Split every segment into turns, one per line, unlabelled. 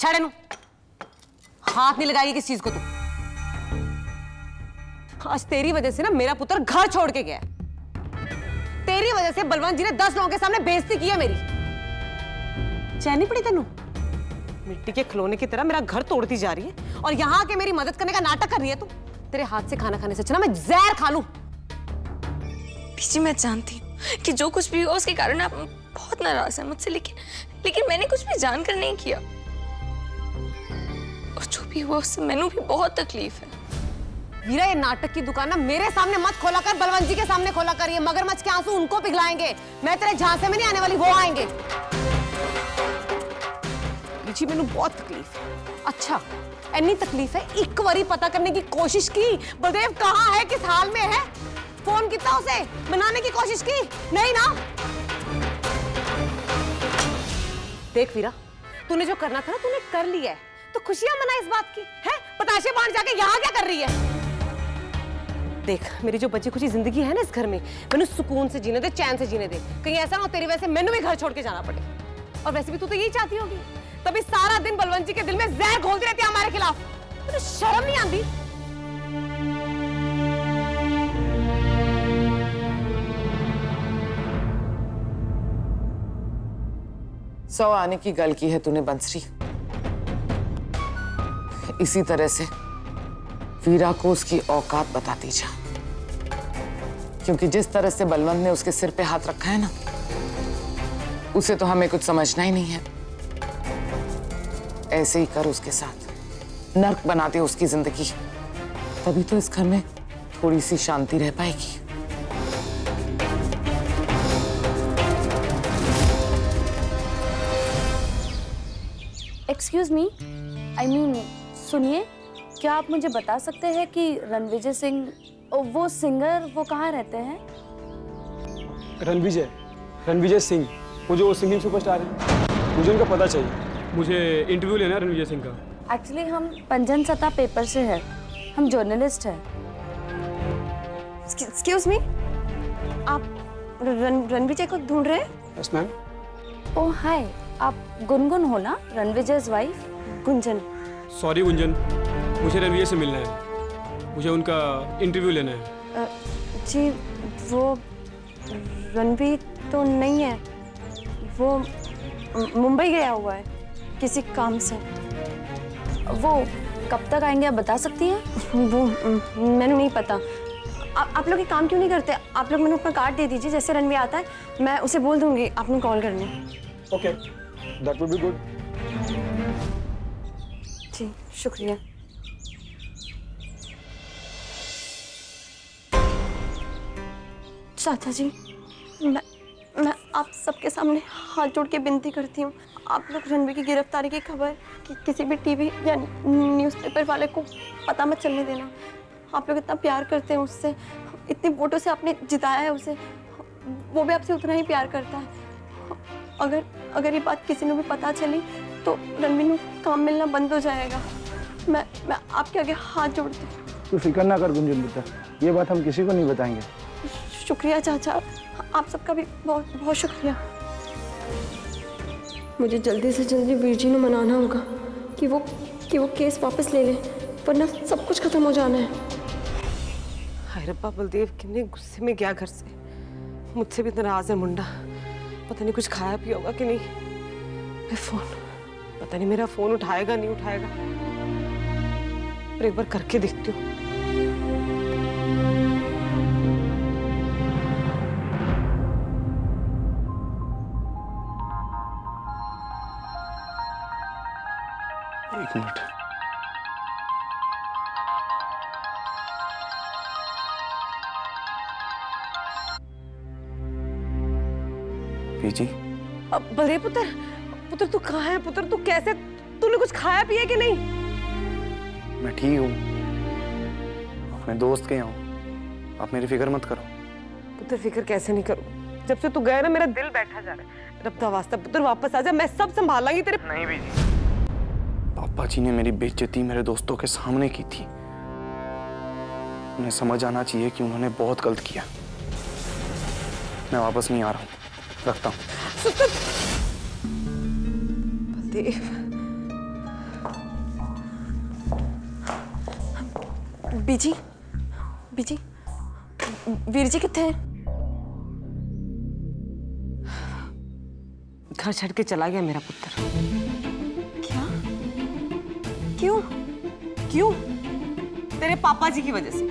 छड़े नु हाथ नहीं लगाएगी किस चीज को तू। आज तेरी वजह से ना मेरा पुत्र घर छोड़ के गया। तेरी वजह से बलवंत जी ने 10 लोगों के सामने बेइज्जती की है मेरी। चैन नहीं पड़ी तेनू? मिट्टी के खिलौने की तरह मेरा घर तोड़ती जा रही है और यहाँ आके मेरी मदद करने का नाटक कर रही है तू। तेरे हाथ से खाना खाने से अच्छा ना मैं जहर खा लूं।
बीजी मैं जानती हूँ कि जो कुछ भी हुआ उसके कारण आप बहुत नाराज हैं मुझसे, लेकिन मैंने कुछ भी जानकर नहीं किया। और जो भी हुआ उससे मैंने भी बहुत तकलीफ है।
वीरा, ये नाटक की दुकान ना मेरे सामने मत खोला कर, बलवंत जी के सामने खोला कर। ये मगरमच्छ के आंसू उनको पिघलाएंगे। मैं तेरे झांसे में नहीं आने वाली, वो आएंगे। जी मैंने बहुत तकलीफ है। अच्छा इतनी तकलीफ है, एक बारी पता करने की कोशिश की बलदेव कहाँ है, किस हाल में है? फोन कितना उसे मनाने की कोशिश की? नहीं ना। देख वीरा, तूने जो करना था ना तूने कर लिया है, तो खुशियां मना इस बात की है। पताशे बांध जाके यहाँ क्या कर रही है? देख मेरी जो बची खुची जिंदगी है ना इस घर में, मैंने सुकून से जीने दे, चैन से जीने दे। कहीं ऐसा ना हो तेरी वजह से मैंने भी घर छोड़ के जाना पड़े। और वैसे भी तू तो यही चाहती होगी, तभी सारा दिन बलवंत जी के दिल में जहर घोलती रहती है हमारे खिलाफ। तुझे शर्म नहीं आती?
सौ आने की गल की है तूने बंसरी। इसी तरह से वीरा को उसकी औकात बताती जा, क्योंकि जिस तरह से बलवंत ने उसके सिर पे हाथ रखा है ना, उसे तो हमें कुछ समझना ही नहीं है। ऐसे ही कर उसके साथ, नर्क बना दे उसकी जिंदगी, तभी तो इस घर में थोड़ी सी शांति रह पाएगी।
एक्सक्यूज मी, आई मीन सुनिए, क्या आप मुझे बता सकते हैं कि रणविजय सिंह, वो सिंगर, वो कहाँ रहते हैं?
रणविजय सिंह, वो जो सिंगिंग सुपरस्टार है, मुझे उनका पता चाहिए। मुझे इंटरव्यू लेना है रणविजय सिंह का।
एक्चुअली हम पंजन सत्ता पेपर से हैं, हम जर्नलिस्ट हैं।
एक्सक्यूज मी, आप रणविजय को ढूंढ रहे हैं?
Yes ma'am.
ओह हाय, आप गुनगुन हो ना, रणविजय वाइफ?
गुंजन।
सॉरी गुंजन, मुझे रणविजय से मिलना है, मुझे उनका इंटरव्यू लेना है।
जी वो रणवीर तो नहीं है, वो मुंबई गया हुआ है किसी काम से।
वो कब तक आएंगे आप बता सकती हैं?
वो मैंने नहीं पता। आप लोग ये काम क्यों नहीं करते? आप लोग मैंने अपना कार्ड दे दीजिए, जैसे रणवीर आता है मैं उसे बोल दूंगी आपने कॉल करनी।
Okay, that would be good.
जी शुक्रिया। चाचा जी, मैं आप सबके सामने हाथ जोड़ के विनती करती हूँ, आप लोग रणवीर की गिरफ्तारी की खबर किसी भी टीवी या न्यूज़पेपर वाले को पता मत चलने देना। आप लोग इतना प्यार करते हैं उससे, इतनी वोटों से आपने जिताया है उसे, वो भी आपसे उतना ही प्यार करता है। अगर ये बात किसी ने भी पता चली तो रणवीर को काम मिलना बंद हो जाएगा। मैं आपके आगे हाथ जोड़ती हूँ।
तू फिक्र ना कर गुंजन बेटा, ये बात हम किसी को नहीं बताएंगे।
शुक्रिया चाचा, आप सबका भी बहुत बहुत शुक्रिया। मुझे जल्दी से जल्दी वीर जी को मनाना होगा कि वो केस वापस ले ले, वरना सब कुछ खत्म हो जाना है।
हाय रब्बा, बलदेव कितने गुस्से में गया घर से। मुझसे भी नाराज है मुंडा, पता नहीं कुछ खाया पिया होगा कि नहीं। मैं फोन, पता नहीं मेरा फोन उठाएगा नहीं उठाएगा, पर एक बार करके देखती हूँ।
एक मिनट।
बीजी,
अब बलदेव पुत्र तू कहाँ है? पुत्र तू कैसे, तूने कुछ खाया पिया कि नहीं?
मैं ठीक हूँ, अपने दोस्त के यहाँ हूँ, आप मेरी फिक्र मत करो।
पुत्र फिक्र कैसे नहीं करूँ, जब से तू गया ना मेरा दिल बैठा जा रहा है। रब का वास्ता पुत्र वापस आ जा, मैं सब संभालांगी तेरे।
नहीं बीजी, पापा जी ने मेरी बेइज्जती मेरे दोस्तों के सामने की थी। उन्हें समझ आना चाहिए कि उन्होंने बहुत गलत किया। मैं वापस नहीं आ रहा हूँ, रखता हूँ।
बलदेव
बीजी, बीजी, वीर जी कितने हैं?
घर छड़ के चला गया मेरा पुत्र।
क्या? क्यों?
क्यों? तेरे पापा जी की वजह से।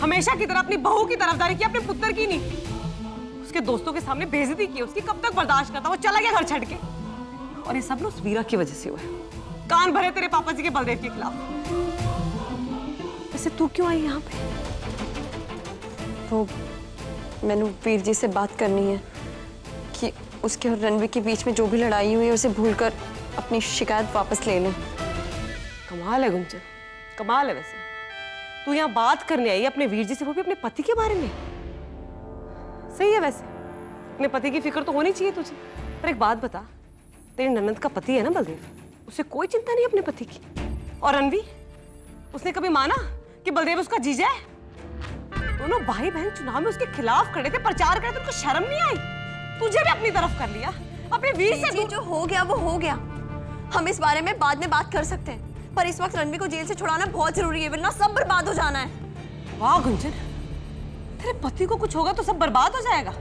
हमेशा की तरह अपनी बहू की तरफदारी की, अपने पुत्र की नहीं। उसके दोस्तों के सामने बेइज्जती की उसकी, कब तक बर्दाश्त करता? वो चला गया घर छड़ के। और ये सब ना उस वीरा की वजह से हुआ है। कान भरे तेरे पापा जी के बलदेव के खिलाफ। वैसे तू क्यों आई यहाँ पे?
वो मैंने वीर जी से बात करनी है कि उसके और रणवीर के बीच में जो भी लड़ाई हुई है उसे भूलकर अपनी शिकायत वापस ले लें।
कमाल है गुंजन, कमाल है। वैसे तू यहाँ बात करने आई अपने वीर जी से, वो भी अपने पति के बारे में। सही है वैसे, अपने पति की फिक्र तो होनी चाहिए तुझे। पर एक बात बता, तेरी ननद का पति है ना बलदेव, उसे कोई चिंता नहीं अपने पति की? और रणवीर, उसने कभी माना कि बलदेव उसका जीजा है? दोनों भाई बहन चुनाव में उसके खिलाफ खड़े थे, प्रचार करे, तुमको शर्म नहीं आई? तुझे भी अपनी तरफ कर लिया, अपने वीर से।
जो हो गया वो हो गया। हम इस बारे में बाद में बात कर सकते हैं, पर इस वक्त रणवीर को जेल से छुड़ाना बहुत जरूरी है, वरना सब बर्बाद हो जाना है।
वाह गुंजन, तेरे पति को कुछ होगा तो सब बर्बाद हो जाएगा।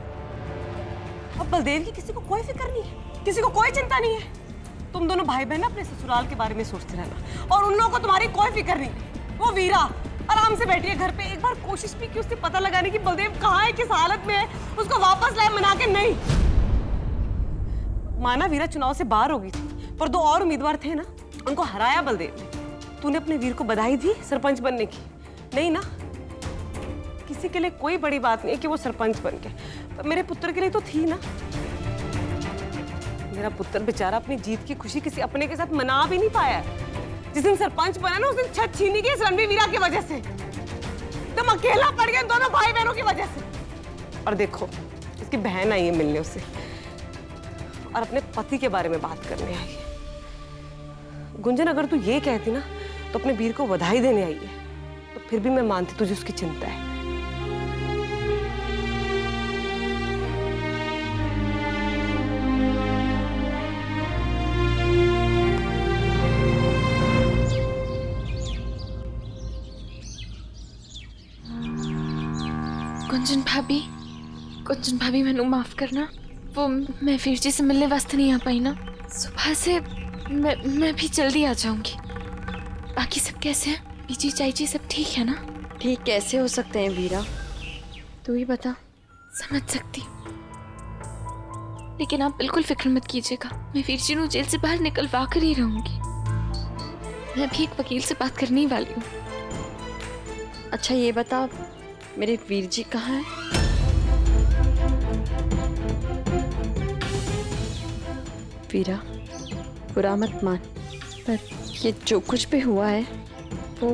अब बलदेव की किसी को कोई फिक्र नहीं है, किसी को कोई चिंता नहीं है। तुम दोनों भाई बहन अपने ससुराल के बारे में सोचते रहना, और उन लोगों को तुम्हारी कोई फिक्र नहीं। वो वीरा आराम से बैठी है घर पे। एक बार कोशिश भी की उससे पता लगाने की बलदेव कहाँ है, किस हालत में है, उसको वापस लाए, मना के नहीं। माना वीरा चुनाव से बाहर हो गई थी, पर 2 और उम्मीदवार थे ना, उनको हराया बलदेव ने। तूने अपने वीर को बधाई दी सरपंच बनने की? नहीं ना। किसी के लिए कोई बड़ी बात नहीं है कि वो सरपंच बन गए, पर मेरे पुत्र के लिए तो थी ना। मेरा पुत्र बेचारा अपनी जीत की खुशी किसी अपने के साथ मना भी नहीं पाया। जिस दिन सरपंच बना ना, उस दिन छत छीनी गई रणवीर वीरा की वजह से। तुम अकेला पड़ गए दोनों भाई बहनों की वजह से। और देखो, इसकी बहन आई है मिलने उससे, और अपने पति के बारे में बात करने आई है। गुंजन, अगर तू ये कहती ना तो अपने वीर को बधाई देने आई है, तो फिर भी मैं मानती तुझे उसकी चिंता है।
कुंजन भाभी मैनू माफ करना। वो मैं वीर जी से मिलने वास्ते नहीं आ पाई ना। सुबह से मैं भी जल्दी आ जाऊंगी। बाकी सब कैसे हैं? बीजी चाई जी सब ठीक है ना?
ठीक कैसे हो सकते हैं वीरा, तू ही बता।
समझ सकती हूँ, लेकिन आप बिल्कुल फिक्र मत कीजिएगा। मैं वीर जी को जेल से बाहर निकलवा कर ही रहूंगी। मैं भी एक वकील से बात करने वाली हूँ।
अच्छा ये बता, मेरे वीर जी कहाँ हैं? वीरा, बुरा मत मान, पर ये जो कुछ भी हुआ है वो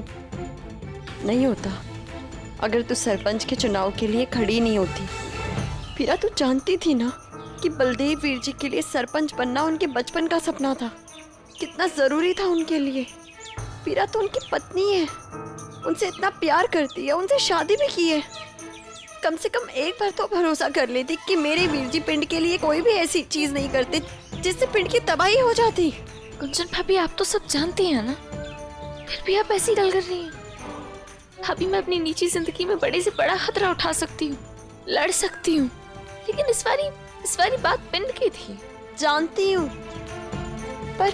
नहीं होता अगर तू सरपंच के चुनाव के लिए खड़ी नहीं होती। वीरा, तू जानती थी ना कि बलदेव वीर जी के लिए सरपंच बनना उनके बचपन का सपना था, कितना जरूरी था उनके लिए। वीरा, तो उनकी पत्नी है, उनसे इतना प्यार करती है, उनसे शादी भी की है। कम से कम एक बार तो भरोसा कर लेती कि मेरे वीर जी पिंड के लिए कोई भी ऐसी चीज नहीं करते जिससे पिंड की तबाही हो जाती।
कुंजन भाभी, आप तो सब जानती हैं ना, फिर भी आप ऐसी गल कर रही हैं। भाभी, मैं अपनी निजी जिंदगी में बड़े से बड़ा खतरा उठा सकती हूँ, लड़ सकती हूँ, लेकिन इस बारी बात पिंड की थी।
जानती हूँ, पर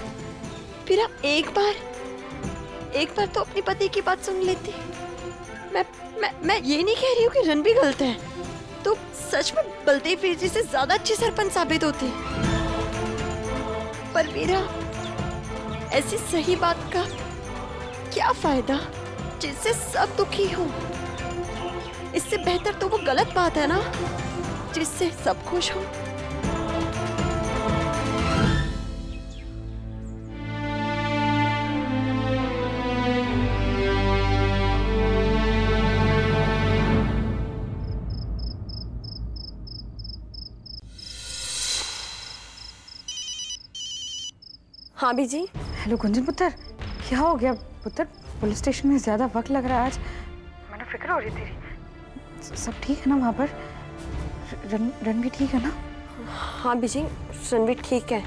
फिर एक बार तो अपने पति की बात सुन लेती। मैं ये नहीं कह रही हूँ कि रणवीर गलत है, तो सच में बलदेव वीर जी से ज्यादा अच्छी सरपंच साबित होती। पर वीरा, ऐसी सही बात का क्या फायदा जिससे सब दुखी हो? इससे बेहतर तो वो गलत बात है ना, जिससे सब खुश हो। हाँ बीजी।
हेलो गुंजन पुत्र, क्या हो गया पुत्र? पुलिस स्टेशन में ज्यादा वक्त लग रहा है आज। मैंने फिक्र हो रही थी। सब ठीक है ना वहाँ पर? रणवीर ठीक है ना?
हाँ बीजी, रणवीर ठीक है।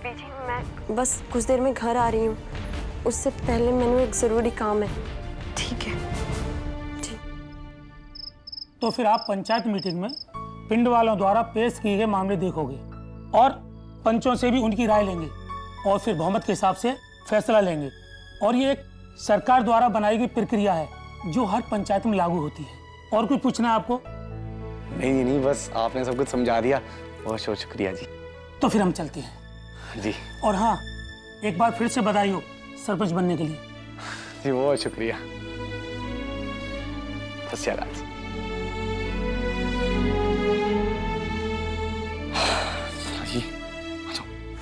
बीजी, मैं बस कुछ देर में घर आ रही हूँ। उससे पहले मैंने एक ज़रूरी काम है।
ठीक है।
तो फिर आप पंचायत मीटिंग में पिंड वालों द्वारा पेश किए गए मामले देखोगे और पंचों से भी उनकी राय लेंगे और फिर बहुमत के हिसाब से फैसला लेंगे। और ये एक सरकार द्वारा बनाई गई प्रक्रिया है जो हर पंचायत में लागू होती है। और कुछ पूछना है आपको?
नहीं, बस आपने सब कुछ समझा दिया। बहुत बहुत शुक्रिया जी।
तो फिर हम चलते हैं
जी।
और हाँ, एक बार फिर से बधाई हो सरपंच बनने के लिए।
जी बहुत शुक्रिया।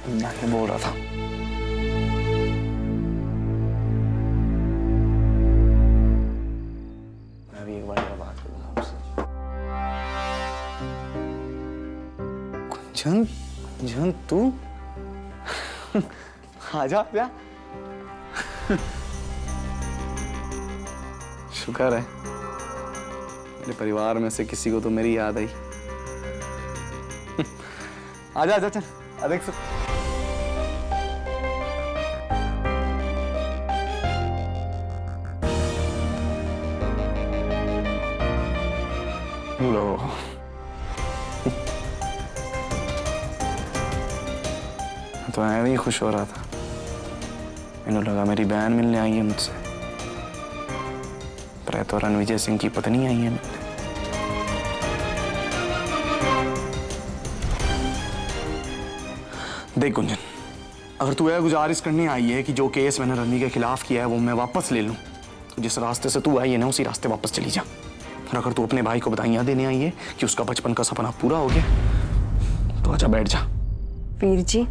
धन्यवाद। मैं बोल रहा था मैं भी एक बार बात करूंगा आपसे। कुंजन तू आजा क्या? शुक्र है मेरे परिवार में से किसी को तो मेरी याद आई। आजा आजा चल अधिक से। लो तो मैं भी खुश हो रहा था। मैंने लगा मेरी बहन मिलने आई है मुझसे, पर तो रणविजय सिंह की पत्नी आई है मिलने। देख गुंजन, अगर तू यह गुजारिश करने आई है कि जो केस मैंने रणवी के खिलाफ किया है वो मैं वापस ले लूं, तो जिस रास्ते से तू आई है ना उसी रास्ते वापस चली जा। और अगर तू अपने भाई को बधाइयां देने आई है कि उसका बचपन का सपना पूरा हो गया, तो आजा बैठ जा।
वीर जी,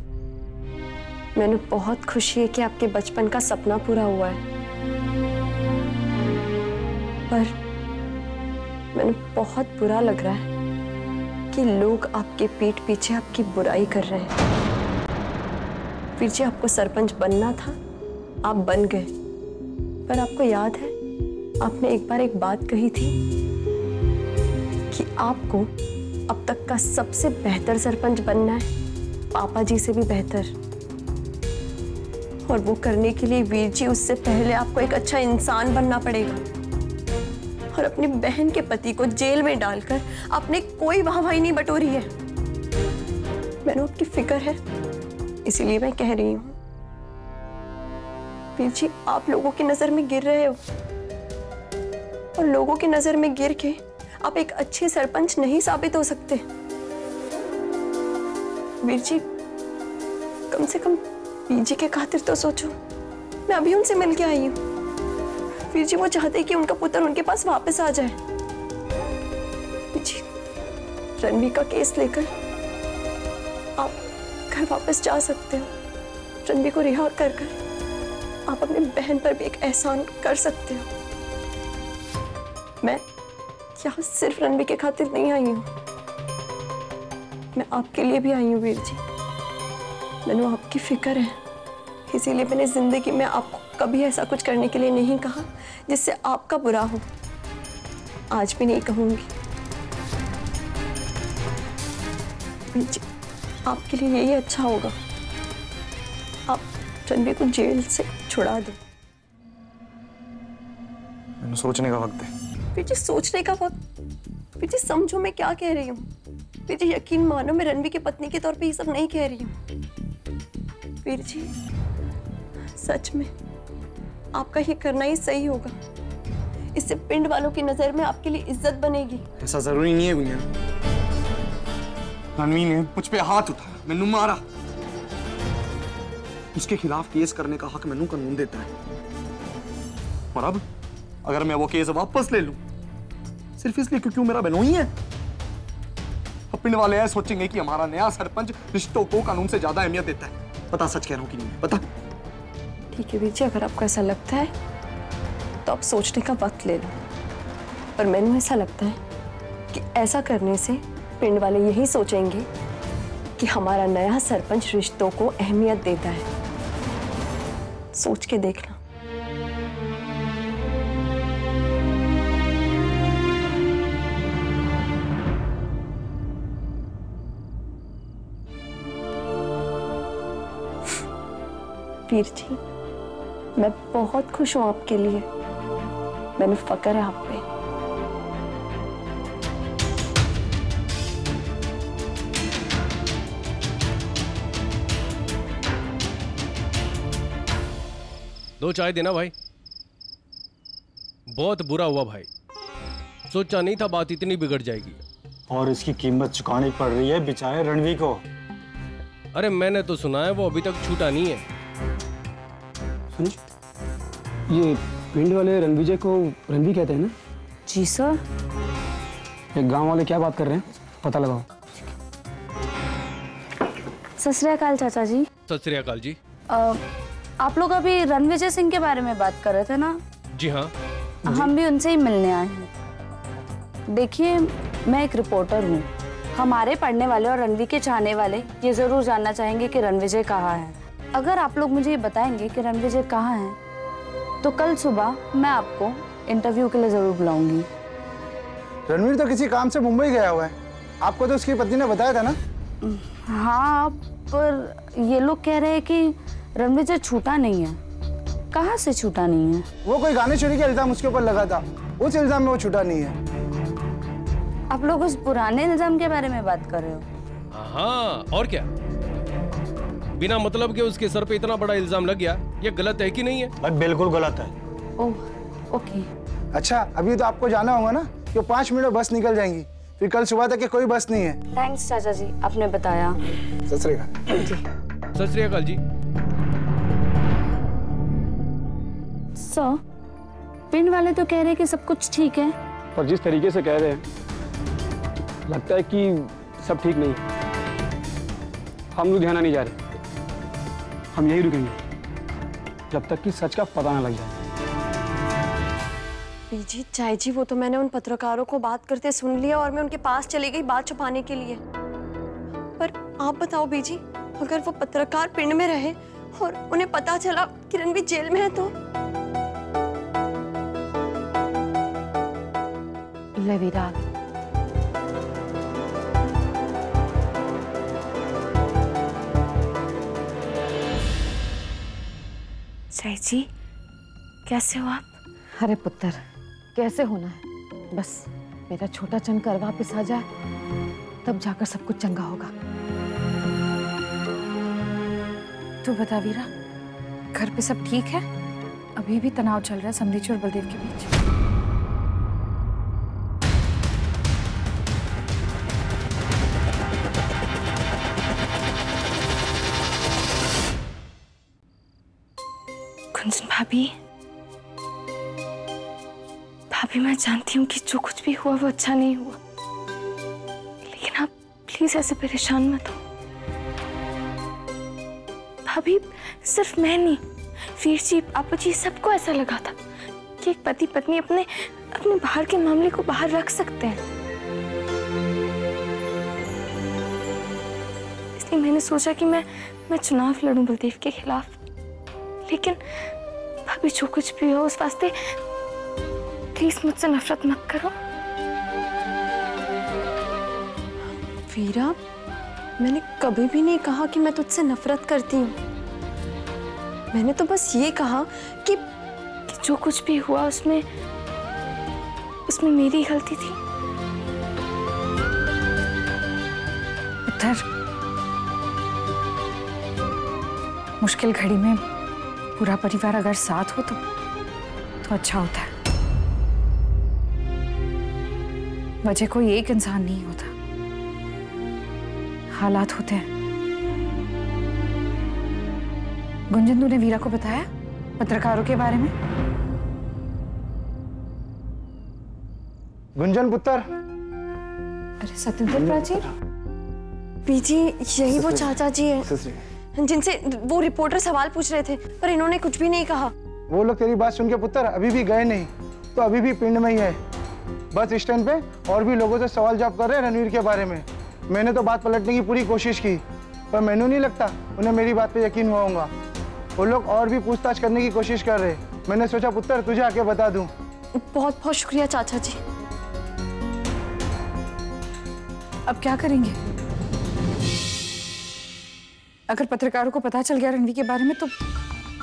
मैंने बहुत खुशी है कि आपके बचपन का सपना पूरा हुआ है, पर मैंने बहुत बुरा लग रहा है कि लोग आपके पीठ पीछे आपकी बुराई कर रहे हैं। वीर जी, आपको सरपंच बनना था, आप बन गए, पर आपको याद है आपने एक बार एक बात कही थी कि आपको अब तक का सबसे बेहतर सरपंच बनना है, पापा जी से भी बेहतर। और वो करने के लिए वीर जी उससे पहले आपको एक अच्छा इंसान बनना पड़ेगा। और अपनी बहन के पति को जेल में डालकर आपने कोई वाहवाही नहीं बटोरी है। मैंने आपकी फिक्र है, इसीलिए मैं कह रही हूँ। वीर जी, आप लोगों की नजर में गिर रहे हो और लोगों की नजर में गिर के आप एक अच्छे सरपंच नहीं साबित हो सकते। वीर जी, कम से कम वीर जी के खातिर तो सोचो। मैं अभी उनसे मिल के आई हूँ। वीर जी, वो चाहते हैं कि उनका पुत्र उनके पास वापस आ जाए। वीर जी, रणवी का केस लेकर आप घर वापस जा सकते हो। रणवी को रिहा कर आप अपनी बहन पर भी एक एहसान कर सकते हो। मैं यहाँ सिर्फ रणवी के खातिर नहीं आई हूँ, मैं आपके लिए भी आई हूँ वीर जी। मैंने आपकी फिक्र है, इसीलिए मैंने जिंदगी में आपको कभी ऐसा कुछ करने के लिए नहीं कहा जिससे आपका बुरा हो। आज भी नहीं कहूंगी। वीर जी, आपके लिए यही अच्छा होगा, आप रणवी को जेल से छुड़ा दो।
मैंने सोचने का वक्त है।
वीर जी, सोचने का वक्त? वीर जी, समझो मैं क्या कह रही हूँ। वीर जी, यकीन मानो, मैं रणवी की पत्नी के तौर पे ये सब नहीं कह रही हूँ। वीर जी, सच में आपका ये करना ही सही होगा। इससे पिंड वालों की नजर में आपके लिए इज्जत बनेगी।
ऐसा जरूरी नहीं है गुंजन। रणवी ने मुझ पे हाथ उठाया, मैंने मारा। उसके खिलाफ केस करने का हक मैंने कानून देता है। और अब अगर मैं वो केस वापस ले लूं सिर्फ इसलिए क्योंकि वो मेरा बहनोई है, अब पिंड वाले ऐसे सोचेंगे कि हमारा नया सरपंच रिश्तों को कानून से ज्यादा अहमियत देता है। पता सच कह रहा हूं कि नहीं? पता?
ठीक है वीर जी, अगर आपको ऐसा लगता है तो आप सोचने का वक्त ले लो, पर मैंने ऐसा लगता है कि ऐसा करने से पिंड वाले यही सोचेंगे कि हमारा नया सरपंच रिश्तों को अहमियत देता है। सोच के देखना। वीर जी, मैं बहुत खुश हूँ आपके लिए। मैंने फक्र है आप पे।
दो चाय देना भाई। बहुत बुरा हुआ भाई, सोचा नहीं था बात इतनी बिगड़ जाएगी।
और इसकी कीमत चुकानी पड़ रही है बेचारे रणवीर को।
अरे मैंने तो सुना है वो अभी तक छूटा नहीं है।
ये पिंड वाले रणविजय को रणवीर कहते हैं ना?
जी सर।
ये गांव वाले क्या बात कर रहे हैं, पता लगाओ।
सत श्री अकाल चाचा जी।
सत श्री अकाल जी।
आप लोग अभी रणविजय सिंह के बारे में बात कर रहे थे ना?
जी हाँ।
हम भी उनसे ही मिलने आए हैं। देखिए, मैं एक रिपोर्टर हूँ। हमारे पढ़ने वाले और रणवीर के चाहने वाले ये जरूर जानना चाहेंगे कि रणविजय कहाँ है। अगर आप लोग मुझे ये बताएंगे कि रणविजय कहाँ है, तो कल सुबह मैं आपको इंटरव्यू के लिए जरूर बुलाऊंगी।
रणवीर तो किसी काम से मुंबई गया हुआ है, आपको तो उसकी पत्नी ने बताया था ना?
हाँ, पर ये लोग कह रहे हैं कि रणविजय छूटा नहीं है। कहाँ से छूटा नहीं है?
वो कोई गाने चोरी का इल्जाम उसके ऊपर लगा था, उस इल्जाम में वो छूटा नहीं है।
आप लोग उस पुराने इल्जाम के बारे में बात कर रहे हो?
हाँ, और क्या? बिना मतलब के उसके सर पे इतना बड़ा इल्जाम लग गया, ये गलत है कि नहीं है?
बिल्कुल गलत है।
ओह, ओके।
अच्छा, अभी तो आपको जाना होगा ना, कि 5 मिनट में बस निकल जाएंगी, फिर कल सुबह तक कोई बस नहीं है।
थैंक्स चाचा जी, आपने बताया।
सत श्री अकाल।
सत श्री अकाल जी।
सर, पिंड वाले तो कह रहे हैं कि सब कुछ ठीक है,
पर जिस तरीके से कह रहे हैं लगता है कि सब ठीक नहीं। हम लुधियाना नहीं जा रहे, हम यही रुकेंगे जब तक कि सच का पता न लग जाए।
बीजी, चाय जी, वो तो मैंने उन पत्रकारों को बात करते सुन लिया और मैं उनके पास चली गई बात छुपाने के लिए। पर आप बताओ बीजी, अगर वो पत्रकार पिंड में रहे और उन्हें पता चला कि रणवीर जेल में है तो?
ले वीरा,
चाय जी, कैसे हो आप?
अरे पुत्र, कैसे होना है, बस मेरा छोटा चंकर वापस आ जाए, तब जाकर सब कुछ चंगा होगा।
तू बता वीरा, घर पे सब ठीक है? अभी भी तनाव चल रहा है समरीची और बलदेव के बीच।
गुंजन भाभी, मैं जानती हूँ कि जो कुछ भी हुआ वो अच्छा नहीं हुआ, लेकिन आप प्लीज ऐसे परेशान मत हो। भाभी, सिर्फ मैं नहीं, वीर जी, आपा जी, सबको ऐसा लगा था कि एक पति पत्नी अपने बाहर के मामले को बाहर रख सकते हैं। इसलिए मैंने सोचा कि मैं चुनाव लड़ूं बलदेव के खिलाफ। लेकिन भाभी, जो कुछ भी हो, उस वास्ते प्लीज मुझसे नफरत मत करो।
वीरा, मैंने कभी भी नहीं कहा कि मैं तुझसे नफरत करती हूँ। मैंने तो बस ये कहा कि
जो कुछ भी हुआ उसमें मेरी गलती थी।
उधर मुश्किल घड़ी में पूरा परिवार अगर साथ हो तो अच्छा होता है। वजह कोई एक इंसान नहीं होता, हालात होते हैं। गुंजन, तूने वीरा को बताया पत्रकारों के बारे में?
गुंजन पुत्र।
अरे सत्येंद्र प्राची।
बीजी, यही वो चाचा जी हैं जिनसे वो रिपोर्टर सवाल पूछ रहे थे, पर इन्होंने कुछ भी नहीं कहा।
वो लोग तेरी बात सुन के पुत्र अभी भी गए नहीं, तो अभी भी पिंड में ही है, बस स्टैंड पे और भी लोगों से सवाल जवाब कर रहे हैं रणवीर के बारे में। मैंने तो बात पलटने की पूरी कोशिश की, पर मैंने नहीं लगता उन्हें मेरी बात पे यकीन हुआ होगा। वो लोग और भी पूछताछ करने की कोशिश कर रहे। मैंने सोचा पुत्र तुझे आके बता दूं।
बहुत बहुत शुक्रिया चाचा जी।
अब क्या करेंगे? अगर पत्रकारों को पता चल गया रणवीर के बारे में तो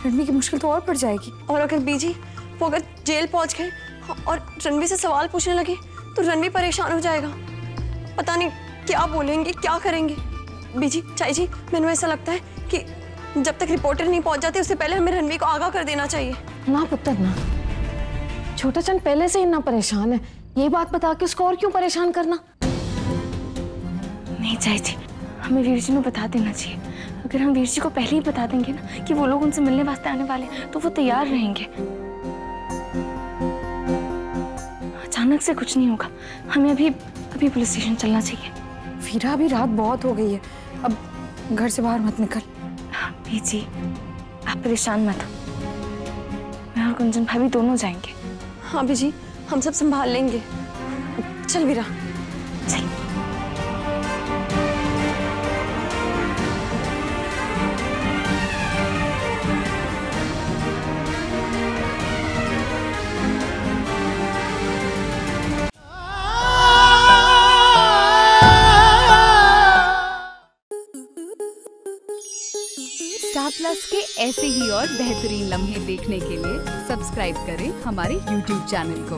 रणवीर की मुश्किल तो और बढ़ जाएगी।
और अगर बीजी वो अगर जेल पहुंच गए और रणवीर से सवाल पूछने लगे तो रणवीर परेशान हो जाएगा। पता नहीं क्या बोलेंगे, क्या करेंगे। बीजी, चाची जी, मैंने ऐसा लगता है कि जब तक रिपोर्टर नहीं पहुंच जाते उससे पहले हमें रणवीर को आगाह कर देना चाहिए।
ना पुत्र ना, छोटा चंद पहले से इतना परेशान है, ये बात बता के उसको और क्यों परेशान करना।
नहीं चाची, हमें वीर जी को बता देना चाहिए। अगर हम वीर जी को पहले ही बता देंगे ना कि वो लोग उनसे मिलने वास्ते आने वाले तो वो तैयार रहेंगे। अचानक से कुछ नहीं होगा, हमें अभी पुलिस स्टेशन चलना चाहिए।
वीरा, अभी रात बहुत हो गई है, अब घर से बाहर मत निकल।
जी, आप परेशान मत हो, मैं और कुंजन भाभी दोनों जाएंगे।
हाँ बीजी, हम सब संभाल लेंगे। चल वीरा, चल।
स्टार प्लस के ऐसे ही और बेहतरीन लम्हे देखने के लिए सब्सक्राइब करें हमारे YouTube चैनल को।